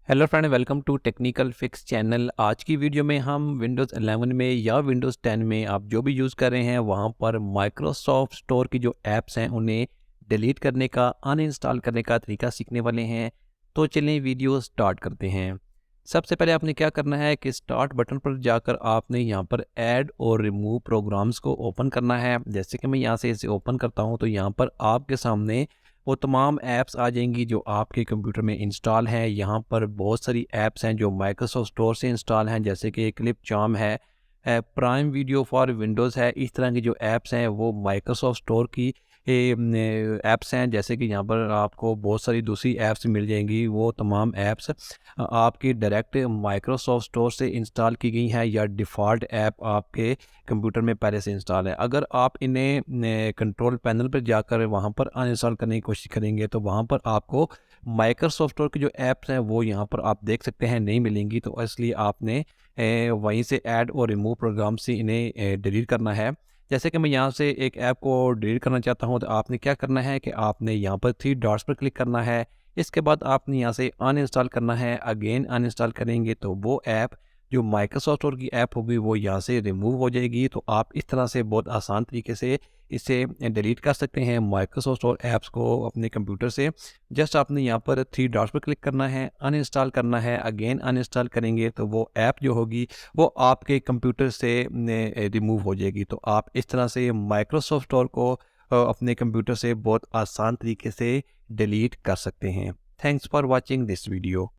Hello friend, welcome to technical fix channel. आज की video में हम विंडोज़ 11 में या विंडोज़ 10 में आप जो भी यूज़ कर रहे हैं वहाँ पर माइक्रोसॉफ्ट स्टोर की जो ऐप्स हैं उन्हें डिलीट करने का, अनइंस्टॉल करने का तरीका सीखने वाले हैं। तो चलिए वीडियो स्टार्ट करते हैं। सबसे पहले आपने क्या करना है कि स्टार्ट बटन पर जाकर आपने यहाँ पर ऐड और रिमूव प्रोग्राम्स को ओपन करना है। जैसे कि मैं यहाँ से इसे ओपन करता हूँ तो यहाँ पर आपके सामने वो तमाम ऐप्स आ जाएंगी जो आपके कंप्यूटर में इंस्टॉल हैं। यहाँ पर बहुत सारी ऐप्स हैं जो माइक्रोसॉफ्ट स्टोर से इंस्टॉल हैं, जैसे कि क्लिप चार्म है, प्राइम वीडियो फॉर विंडोज़ है। इस तरह की जो ऐप्स हैं वो माइक्रोसॉफ्ट स्टोर की ऐप्स हैं। जैसे कि यहाँ पर आपको बहुत सारी दूसरी ऐप्स मिल जाएंगी। वो तमाम ऐप्स आपकी डायरेक्ट माइक्रोसॉफ्ट स्टोर से इंस्टॉल की गई हैं या डिफ़ॉल्ट ऐप आपके कंप्यूटर में पहले से इंस्टॉल है। अगर आप इन्हें कंट्रोल पैनल पर जाकर वहाँ पर अनइंस्टॉल करने की कोशिश करेंगे तो वहाँ पर आपको माइक्रोसॉफ्ट स्टोर की जो ऐप्स हैं वो यहाँ पर आप देख सकते हैं नहीं मिलेंगी। तो इसलिए आपने वहीं से ऐड और रिमूव प्रोग्राम से इन्हें डिलीट करना है। जैसे कि मैं यहाँ से एक ऐप को डिलीट करना चाहता हूँ तो आपने क्या करना है कि आपने यहाँ पर 3 डॉट्स पर क्लिक करना है। इसके बाद आपने यहाँ से अनइंस्टॉल करना है। अगेन अनइंस्टॉल करेंगे तो वो ऐप जो माइक्रोसॉफ्ट स्टोर की ऐप होगी वो यहाँ से रिमूव हो जाएगी। तो आप इस तरह से बहुत आसान तरीके से इसे डिलीट कर सकते हैं माइक्रोसॉफ्ट स्टोर ऐप्स को अपने कंप्यूटर से। जस्ट आपने यहाँ पर 3 डॉट्स पर क्लिक करना है, अनइंस्टॉल करना है। अगेन अनइंस्टॉल करेंगे तो वो ऐप जो होगी वो आपके कंप्यूटर से रिमूव हो जाएगी। तो आप इस तरह से माइक्रोसॉफ्ट स्टोर को अपने कंप्यूटर से बहुत आसान तरीके से डिलीट कर सकते हैं। Thanks for watching this video.